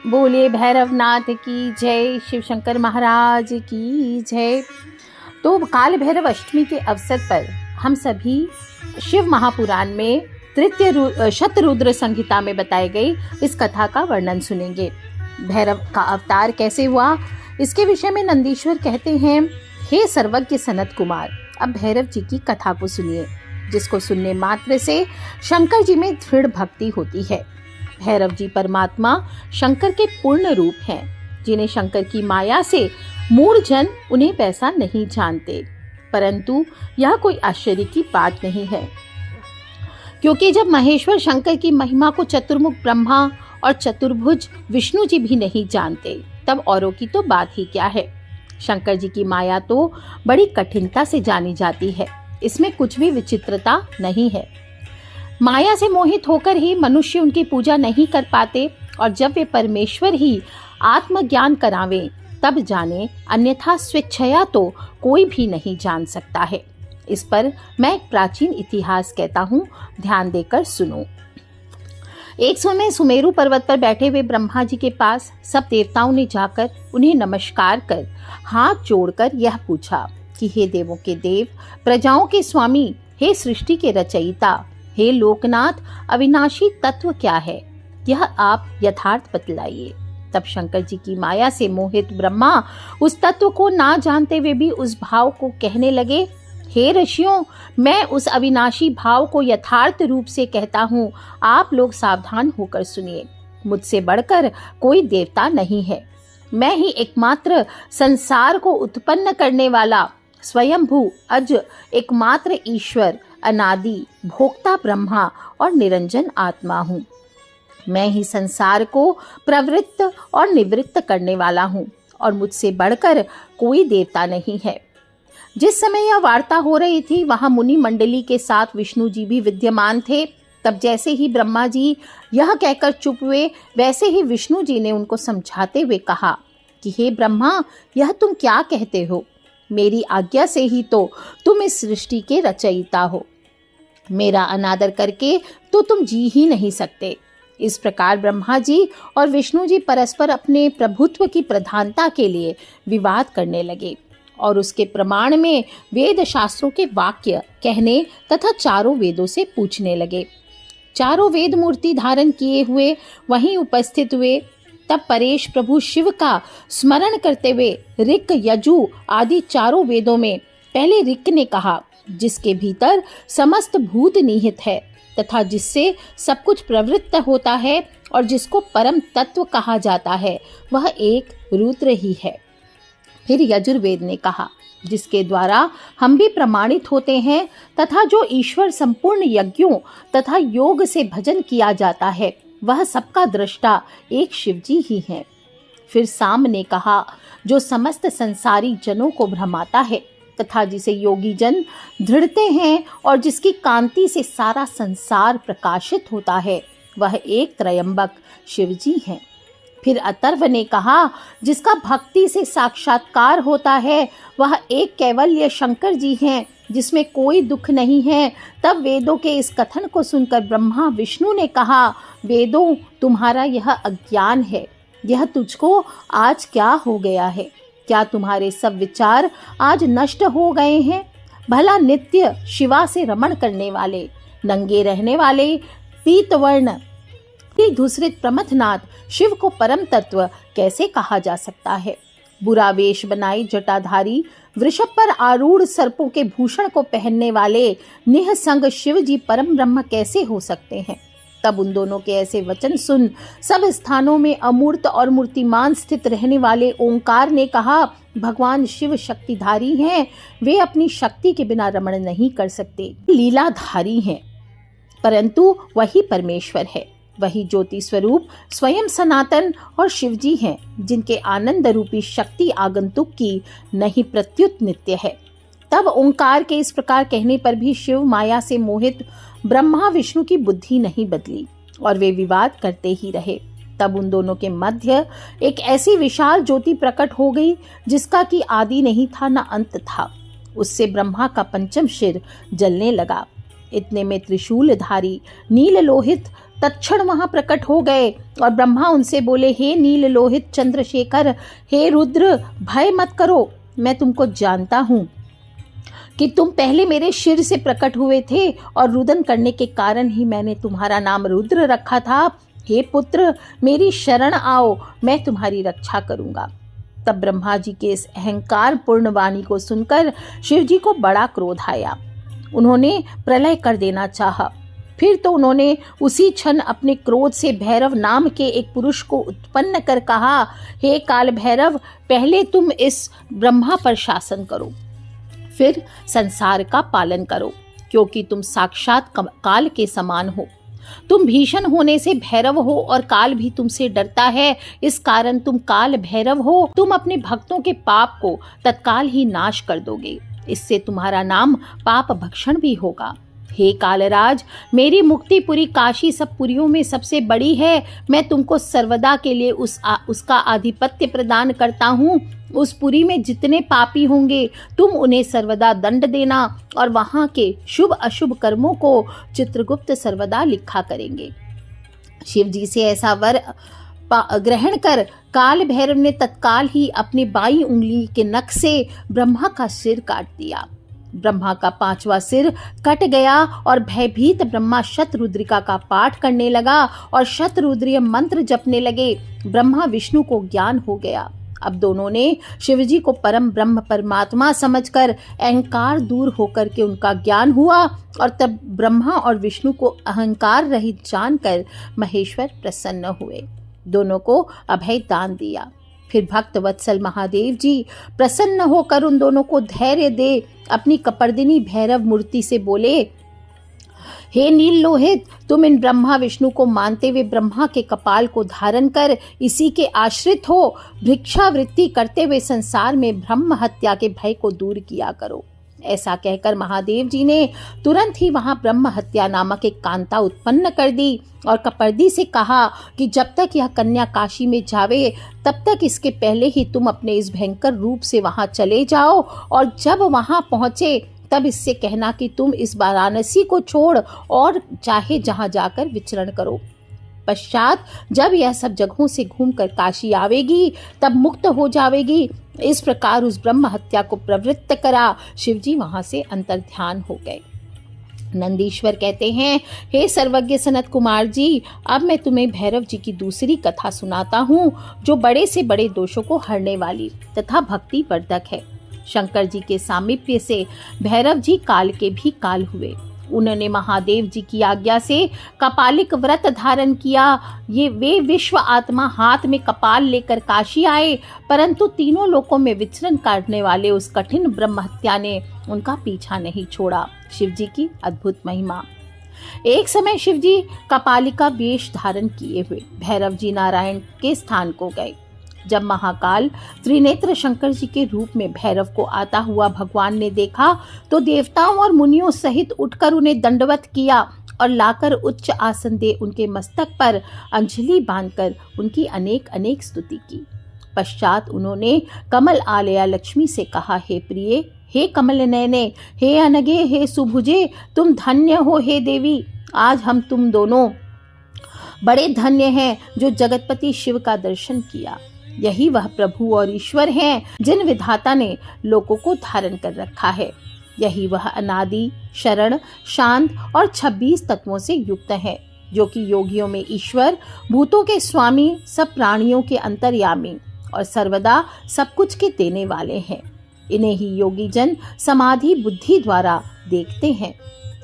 बोले भैरवनाथ की जय, शिव शंकर महाराज की जय। तो काल भैरव अष्टमी के अवसर पर हम सभी शिव महापुराण में तृतीय शतरुद्र संहिता में बताई गई इस कथा का वर्णन सुनेंगे। भैरव का अवतार कैसे हुआ, इसके विषय में नंदीश्वर कहते हैं, हे सर्वज्ञ सनत कुमार, अब भैरव जी की कथा को सुनिए, जिसको सुनने मात्र से शंकर जी में दृढ़ भक्ति होती है। भैरव जी परमात्मा शंकर के पूर्ण रूप हैं, जिन्हें शंकर की माया से मूढ़जन उन्हें वैसा नहीं जानते। परंतु यह कोई आश्चर्य की बात नहीं है, क्योंकि जब महेश्वर शंकर की महिमा को चतुर्मुख ब्रह्मा और चतुर्भुज विष्णु जी भी नहीं जानते, तब औरों की तो बात ही क्या है। शंकर जी की माया तो बड़ी कठिनता से जानी जाती है, इसमें कुछ भी विचित्रता नहीं है। माया से मोहित होकर ही मनुष्य उनकी पूजा नहीं कर पाते, और जब वे परमेश्वर ही आत्मज्ञान करावें तब जाने, अन्यथा स्वेच्छया तो कोई भी नहीं जान सकता है। इस पर मैं एक प्राचीन इतिहास कहता हूँ, ध्यान देकर सुनो। एक समय सुमेरु पर्वत पर बैठे हुए ब्रह्मा जी के पास सब देवताओं ने जाकर उन्हें नमस्कार कर हाथ जोड़कर यह पूछा कि हे देवों के देव, प्रजाओं के स्वामी, हे सृष्टि के रचयिता, हे लोकनाथ, अविनाशी तत्व क्या है, यह आप यथार्थ बतलाइए। तब शंकर जी की माया से मोहित ब्रह्मा उस तत्व को ना जानते हुए भी उस भाव को कहने लगे, हे ऋषियों, मैं उस अविनाशी भाव को यथार्थ रूप से कहता हूँ, आप लोग सावधान होकर सुनिए। मुझसे बढ़कर कोई देवता नहीं है, मैं ही एकमात्र संसार को उत्पन्न करने वाला स्वयंभू अज एकमात्र ईश्वर, अनादि भोक्ता ब्रह्मा और निरंजन आत्मा हूँ। मैं ही संसार को प्रवृत्त और निवृत्त करने वाला हूँ, और मुझसे बढ़कर कोई देवता नहीं है। जिस समय यह वार्ता हो रही थी, वहां मुनि मंडली के साथ विष्णु जी भी विद्यमान थे। तब जैसे ही ब्रह्मा जी यह कहकर चुप हुए, वैसे ही विष्णु जी ने उनको समझाते हुए कहा कि हे ब्रह्मा, यह तुम क्या कहते हो? मेरी आज्ञा से ही तो तुम इस सृष्टि के रचयिता हो, मेरा अनादर करके तो तुम जी ही नहीं सकते। इस प्रकार ब्रह्मा जी और विष्णु जी परस्पर अपने प्रभुत्व की प्रधानता के लिए विवाद करने लगे, और उसके प्रमाण में वेद शास्त्रों के वाक्य कहने तथा चारों वेदों से पूछने लगे। चारों वेद मूर्ति धारण किए हुए वहीं उपस्थित हुए। तब परेश प्रभु शिव का स्मरण करते हुए ऋक, यजु आदि चारों वेदों में पहले ऋक ने कहा, जिसके भीतर समस्त भूत निहित है तथा जिससे सब कुछ प्रवृत्त होता है और जिसको परम तत्व कहा जाता है, वह एक रुद्र ही है। फिर यजुर्वेद ने कहा, जिसके द्वारा हम भी प्रमाणित होते हैं तथा जो ईश्वर संपूर्ण यज्ञों तथा योग से भजन किया जाता है, वह सबका दृष्टा एक शिवजी ही है। फिर साम ने कहा, जो समस्त संसारी जनों को भ्रमाता है तथा जिसे योगी जन दृढ़ते हैं और जिसकी कांति से सारा संसार प्रकाशित होता है, वह एक त्रयंबक शिवजी हैं। फिर अतर्व ने कहा, जिसका भक्ति से साक्षात्कार होता है, वह एक कैवल्य शंकर जी हैं, जिसमें कोई दुख नहीं है। तब वेदों के इस कथन को सुनकर ब्रह्मा विष्णु ने कहा, वेदों, तुम्हारा यह अज्ञान है, यह तुझको आज क्या हो गया है? क्या तुम्हारे सब विचार आज नष्ट हो गए हैं? भला नित्य शिवा से रमण करने वाले, नंगे रहने वाले, पीतवर्ण धूसरित प्रमथनाथ शिव को परम तत्व कैसे कहा जा सकता है? बुरा वेश बनाई जटाधारी, वृषभ पर आरूढ़ सर्पों के भूषण को पहनने वाले निःसंग शिव जी परम ब्रह्म कैसे हो सकते हैं? तब उन दोनों के ऐसे वचन सुन सब स्थानों में अमूर्त और मूर्तिमान स्थित रहने वाले ओंकार ने कहा, भगवान शिव शक्तिधारी हैं, वे अपनी शक्ति के बिना रमण नहीं कर सकते, लीलाधारी हैं, परंतु वही परमेश्वर है, वही ज्योति स्वरूप स्वयं सनातन और शिवजी हैं, जिनके आनंद रूपी शक्ति आगंतुक की नहीं प्रत्युत नित्य है। तब ओंकार के इस प्रकार कहने पर भी शिव माया से मोहित ब्रह्मा विष्णु की बुद्धि नहीं बदली, और वे विवाद करते ही रहे। तब उन दोनों के मध्य एक ऐसी विशाल ज्योति प्रकट हो गई, जिसका कि आदि नहीं था न अंत था। उससे ब्रह्मा का पंचम शिर जलने लगा। इतने में त्रिशूलधारी नील लोहित तत्क्षण वहां प्रकट हो गए और ब्रह्मा उनसे बोले, हे नील लोहित चंद्रशेखर, हे रुद्र, भय मत करो। मैं तुमको जानता हूँ कि तुम पहले मेरे शिर से प्रकट हुए थे और रुदन करने के कारण ही मैंने तुम्हारा नाम रुद्र रखा था। हे पुत्र, मेरी शरण आओ, मैं तुम्हारी रक्षा करूंगा। तब ब्रह्मा जी के इस अहंकार पूर्ण वाणी को सुनकर शिव जी को बड़ा क्रोध आया। उन्होंने प्रलय कर देना चाहा। फिर तो उन्होंने उसी क्षण अपने क्रोध से भैरव नाम के एक पुरुष को उत्पन्न कर कहा, हे काल भैरव, पहले तुम इस ब्रह्मा पर शासन करो, फिर संसार का पालन करो, क्योंकि तुम साक्षात काल के समान हो। तुम भीषण होने से भैरव हो और काल भी तुमसे डरता है, इस कारण तुम काल भैरव हो। तुम अपने भक्तों के पाप को तत्काल ही नाश कर दोगे, इससे तुम्हारा नाम पाप भक्षण भी होगा। हे कालराज, मेरी मुक्तिपुरी काशी सब पुरियों में सबसे बड़ी है। मैं तुमको सर्वदा के लिए उसका आधिपत्य प्रदान करता हूँ। उस पुरी में जितने पापी होंगे तुम उन्हें सर्वदा दंड देना और वहां के शुभ अशुभ कर्मों को चित्रगुप्त सर्वदा लिखा करेंगे। शिव जी से ऐसा वर ग्रहण कर काल भैरव ने तत्काल ही अपनी बाई उंगली के नख से ब्रह्मा का सिर काट दिया। ब्रह्मा का 5वां सिर कट गया और भयभीत ब्रह्मा शतरुद्रिका का पाठ करने लगा और शतरुद्रीय मंत्र जपने लगे। ब्रह्मा विष्णु को ज्ञान हो गया। अब दोनों ने शिवजी को परम ब्रह्म परमात्मा समझकर अहंकार दूर होकर के उनका ज्ञान हुआ और तब ब्रह्मा और विष्णु को अहंकार रहित जानकर महेश्वर प्रसन्न हुए। दोनों को अभय दान दिया। फिर भक्त वत्सल महादेव जी प्रसन्न होकर उन दोनों को धैर्य दे अपनी कपर्दिनी भैरव मूर्ति से बोले, हे नील लोहित, तुम इन ब्रह्मा विष्णु को मानते हुए ब्रह्मा के कपाल को धारण कर इसी के आश्रित हो। भिक्षावृत्ति करते हुए संसार में ब्रह्म हत्या के भय को दूर किया करो। ऐसा कहकर महादेव जी ने तुरंत ही वहां ब्रह्म हत्या नामक एक कांता उत्पन्न कर दी और कपर्दी से कहा कि जब तक यह कन्या काशी में जावे तब तक इसके पहले ही तुम अपने इस भयंकर रूप से वहां चले जाओ और जब वहां पहुंचे तब इससे कहना कि तुम इस वाराणसी को छोड़ और चाहे जहां जाकर विचरण करो। पश्चात जब यह सब जगहों से घूमकर काशी आवेगी तब मुक्त हो जावेगी। इस प्रकार उस ब्रह्म हत्या को प्रवृत्त करा। शिवजी वहां से अंतर्ध्यान हो गए। नंदीश्वर कहते हैं, हे सर्वज्ञ सनत कुमार जी, अब मैं तुम्हें भैरव जी की दूसरी कथा सुनाता हूँ जो बड़े से बड़े दोषों को हरने वाली तथा भक्ति वर्धक है। शंकर जी के सामीप्य से भैरव जी काल के भी काल हुए। उन्होंने महादेव जी की आज्ञा से कपालिक व्रत धारण किया। वे विश्व आत्मा हाथ में कपाल लेकर काशी आए, परंतु तीनों लोकों में विचरण करने वाले उस कठिन ब्रह्म हत्या ने उनका पीछा नहीं छोड़ा। शिव जी की अद्भुत महिमा। एक समय शिव जी कपालिका वेश धारण किए हुए भैरव जी नारायण के स्थान को गए। जब महाकाल त्रिनेत्र शंकर जी के रूप में भैरव को आता हुआ भगवान ने देखा तो देवताओं और मुनियों सहित उठकर उन्हें दंडवत किया और लाकर उच्च आसन दे उनके मस्तक पर अंजलि बांधकर उनकी अनेक अनेक स्तुति की। पश्चात उन्होंने कमल आलया लक्ष्मी से कहा, हे प्रिय, हे कमल नयने, हे अनगे, हे सुभुजे, तुम धन्य हो। हे देवी, आज हम तुम दोनों बड़े धन्य हैं जो जगतपति शिव का दर्शन किया। यही वह प्रभु और ईश्वर हैं जिन विधाता ने लोगों को धारण कर रखा है। यही वह अनादि, शरण, शांत और 26 तत्वों से युक्त है, जो कि योगियों में ईश्वर, भूतों के स्वामी, सब प्राणियों के अंतर्यामी और सर्वदा सब कुछ के देने वाले हैं। इन्हें ही योगी जन समाधि बुद्धि द्वारा देखते हैं।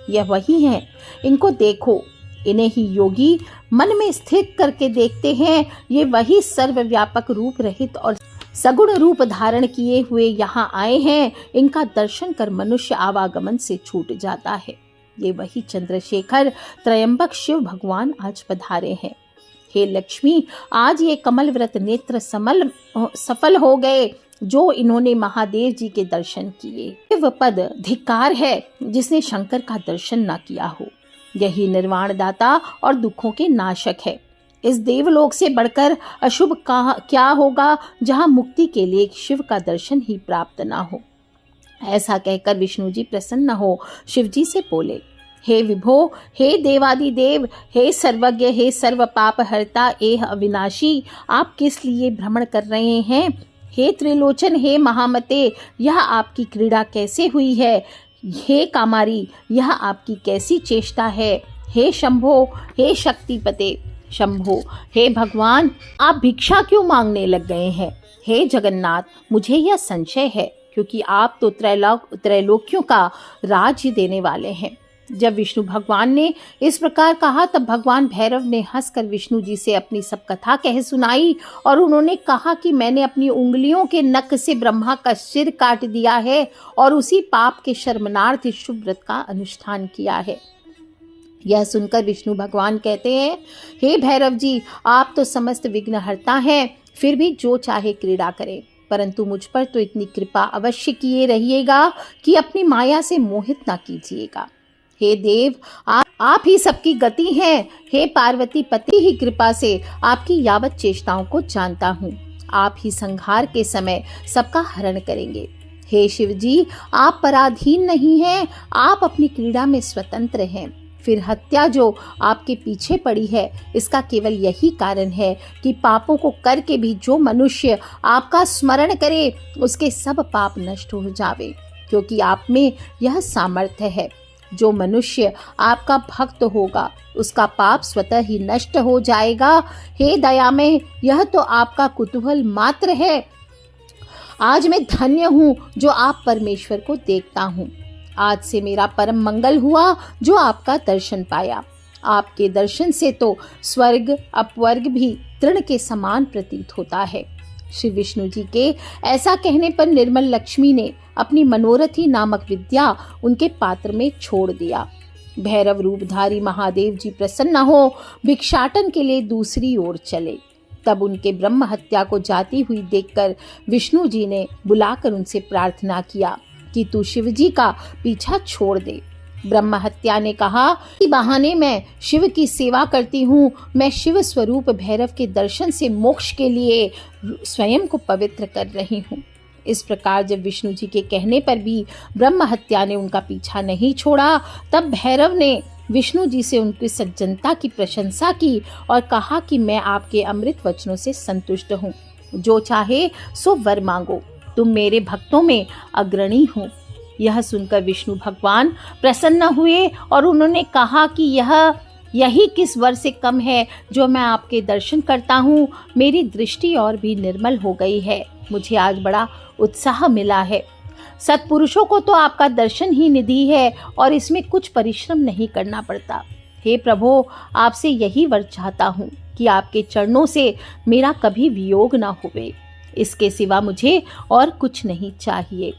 यह वही है, इनको देखो। इन्हें ही योगी मन में स्थित करके देखते हैं। ये वही सर्वव्यापक रूप रहित और सगुण रूप धारण किए हुए यहाँ आए हैं। इनका दर्शन कर मनुष्य आवागमन से छूट जाता है। ये वही चंद्रशेखर त्रयंबक शिव भगवान आज पधारे हैं। हे लक्ष्मी, आज ये कमल व्रत नेत्र सफल हो गए जो इन्होंने महादेव जी के दर्शन किए। शिव पद धिक्कार है जिसने शंकर का दर्शन न किया हो। यही निर्वाण दाता और दुखों के नाशक है। इस देवलोक से बढ़कर अशुभ क्या होगा जहां मुक्ति के लिए शिव का दर्शन ही प्राप्त ना हो। ऐसा कहकर विष्णु जी प्रसन्न हो शिव जी से बोले, हे विभो, हे देवादिदेव, हे सर्वज्ञ, हे सर्व पाप हरता, एह अविनाशी, आप किस लिए भ्रमण कर रहे हैं? हे त्रिलोचन, हे महामते, यह आपकी क्रीड़ा कैसे हुई है? हे कामारी, यह आपकी कैसी चेष्टा है? हे शंभो, हे शक्तिपते, शंभो, हे भगवान, आप भिक्षा क्यों मांगने लग गए हैं? हे जगन्नाथ, मुझे यह संशय है, क्योंकि आप तो त्रैलोक्यों का राज्य देने वाले हैं। जब विष्णु भगवान ने इस प्रकार कहा, तब भगवान भैरव ने हंसकर विष्णु जी से अपनी सब कथा कह सुनाई और उन्होंने कहा कि मैंने अपनी उंगलियों के नख से ब्रह्मा का सिर काट दिया है और उसी पाप के शर्मनार्थ इस शुभ व्रत का अनुष्ठान किया है। यह सुनकर विष्णु भगवान कहते हैं, हे भैरव जी, आप तो समस्त विघ्नहर्ता हैं, फिर भी जो चाहे क्रीड़ा करें, परंतु मुझ पर तो इतनी कृपा अवश्य किए रहिएगा कि अपनी माया से मोहित ना कीजिएगा। हे देव, आप ही सबकी गति हैं। हे पार्वती पति ही कृपा से आपकी यावत चेष्टाओं को जानता हूँ। आप ही संहार के समय सबका हरण करेंगे। हे शिव जी, आप पराधीन नहीं हैं, आप अपनी क्रीड़ा में स्वतंत्र हैं। फिर हत्या जो आपके पीछे पड़ी है, इसका केवल यही कारण है कि पापों को करके भी जो मनुष्य आपका स्मरण करे, उसके सब पाप नष्ट हो जावे, क्योंकि आप में यह सामर्थ्य है। जो मनुष्य आपका भक्त होगा, उसका पाप स्वतः ही नष्ट हो जाएगा। हे दयामय, यह तो आपका कुतूहल मात्र है। आज मैं धन्य हूँ जो आप परमेश्वर को देखता हूँ। आज से मेरा परम मंगल हुआ जो आपका दर्शन पाया। आपके दर्शन से तो स्वर्ग अपवर्ग भी तृण के समान प्रतीत होता है। श्री विष्णु जी के ऐसा कहने पर निर्मल लक्ष्मी ने अपनी मनोरथी नामक विद्या उनके पात्र में छोड़ दिया। भैरव रूपधारी महादेव जी प्रसन्न हो भिक्षाटन के लिए दूसरी ओर चले। तब उनके ब्रह्म हत्या को जाती हुई देखकर विष्णु जी ने बुलाकर उनसे प्रार्थना किया कि तू शिव जी का पीछा छोड़ दे। ब्रह्म हत्या ने कहा कि बहाने मैं शिव की सेवा करती हूँ, मैं शिव स्वरूप भैरव के दर्शन से मोक्ष के लिए स्वयं को पवित्र कर रही हूँ। इस प्रकार जब विष्णु जी के कहने पर भी ब्रह्म हत्या ने उनका पीछा नहीं छोड़ा, तब भैरव ने विष्णु जी से उनकी सज्जनता की प्रशंसा की और कहा कि मैं आपके अमृत वचनों से संतुष्ट हूँ, जो चाहे सो वर मांगो, तुम मेरे भक्तों में अग्रणी हो। यह सुनकर विष्णु भगवान प्रसन्न हुए और उन्होंने कहा कि यही किस वर से कम है जो मैं आपके दर्शन करता हूँ। मेरी दृष्टि और भी निर्मल हो गई है, मुझे आज बड़ा उत्साह मिला है। सत्पुरुषों को तो आपका दर्शन ही निधि है और इसमें कुछ परिश्रम नहीं करना पड़ता। हे प्रभो, आपसे यही वर चाहता हूँ कि आपके चरणों से मेरा कभी वियोग ना होवे, इसके सिवा मुझे और कुछ नहीं चाहिए।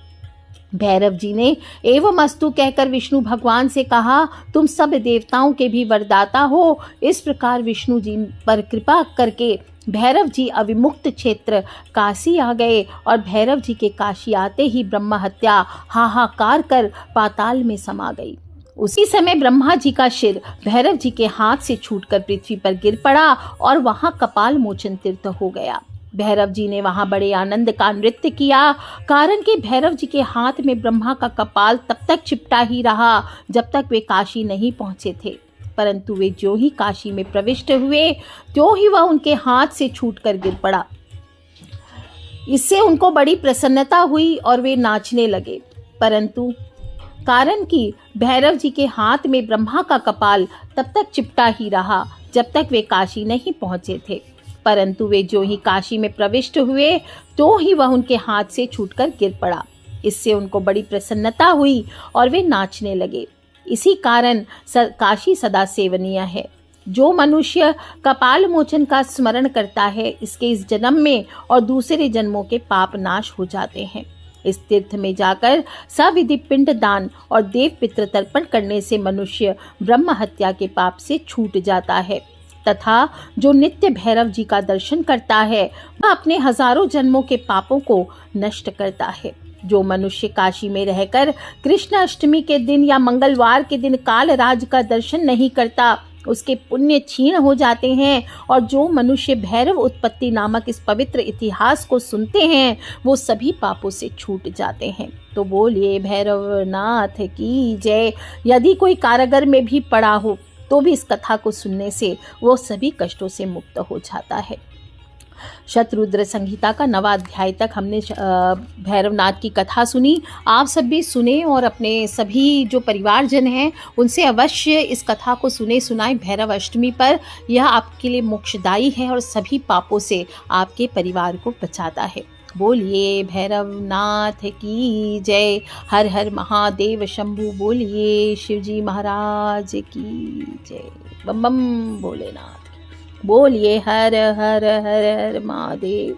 भैरव जी ने एवं अस्तु कहकर विष्णु भगवान से कहा, तुम सब देवताओं के भी वरदाता हो। इस प्रकार विष्णु जी पर कृपा करके भैरव जी अविमुक्त क्षेत्र काशी आ गए और भैरव जी के काशी आते ही ब्रह्म हत्या हाहाकार कर पाताल में समा गई। उसी समय ब्रह्मा जी का सिर भैरव जी के हाथ से छूटकर पृथ्वी पर गिर पड़ा और वहां कपाल मोचन तीर्थ हो गया। भैरव जी ने वहां बड़े आनंद का नृत्य किया, कारण कि भैरव जी के हाथ में ब्रह्मा का कपाल तब तक चिपटा ही रहा जब तक वे काशी नहीं पहुंचे थे, परंतु वे जो ही काशी में प्रविष्ट हुए त्यों ही वह उनके हाथ से छूटकर गिर पड़ा। इससे उनको बड़ी प्रसन्नता हुई और वे नाचने लगे, परंतु कारण कि भैरव जी के हाथ में ब्रह्मा का कपाल तब तक चिपटा ही रहा जब तक वे काशी नहीं पहुंचे थे, परंतु वे जो ही काशी में प्रविष्ट हुए तो ही वह उनके हाथ से छूटकर गिर पड़ा। इससे उनको बड़ी प्रसन्नता हुई और वे नाचने लगे। इसी कारण काशी सदा सेवनीय है। जो मनुष्य कपाल मोचन का स्मरण करता है, इसके इस जन्म में और दूसरे जन्मों के पाप नाश हो जाते हैं। इस तीर्थ में जाकर सविधि पिंड दान और देव पितृ तर्पण करने से मनुष्य ब्रह्म हत्या के पाप से छूट जाता है, तथा जो नित्य भैरव जी का दर्शन करता है वह अपने हजारों जन्मों के पापों को नष्ट करता है। जो मनुष्य काशी में रहकर कृष्ण अष्टमी के दिन या मंगलवार के दिन काल राज का दर्शन नहीं करता, उसके पुण्य क्षीण हो जाते हैं और जो मनुष्य भैरव उत्पत्ति नामक इस पवित्र इतिहास को सुनते हैं वो सभी पापों से छूट जाते हैं। तो बोलिए भैरवनाथ की जय। यदि कोई कारागार में भी पड़ा हो तो भी इस कथा को सुनने से वो सभी कष्टों से मुक्त हो जाता है। शतरुद्र संहिता का 9वां अध्याय तक हमने भैरवनाथ की कथा सुनी। आप सब भी सुने और अपने सभी जो परिवारजन हैं उनसे अवश्य इस कथा को सुने सुनाएं भैरव अष्टमी पर। यह आपके लिए मोक्षदायी है और सभी पापों से आपके परिवार को बचाता है। बोलिए भैरवनाथ की जय। हर हर महादेव शंभु। बोलिए शिवजी महाराज की जय। बम बम भोलेनाथ। बोलिए हर हर हर हर महादेव।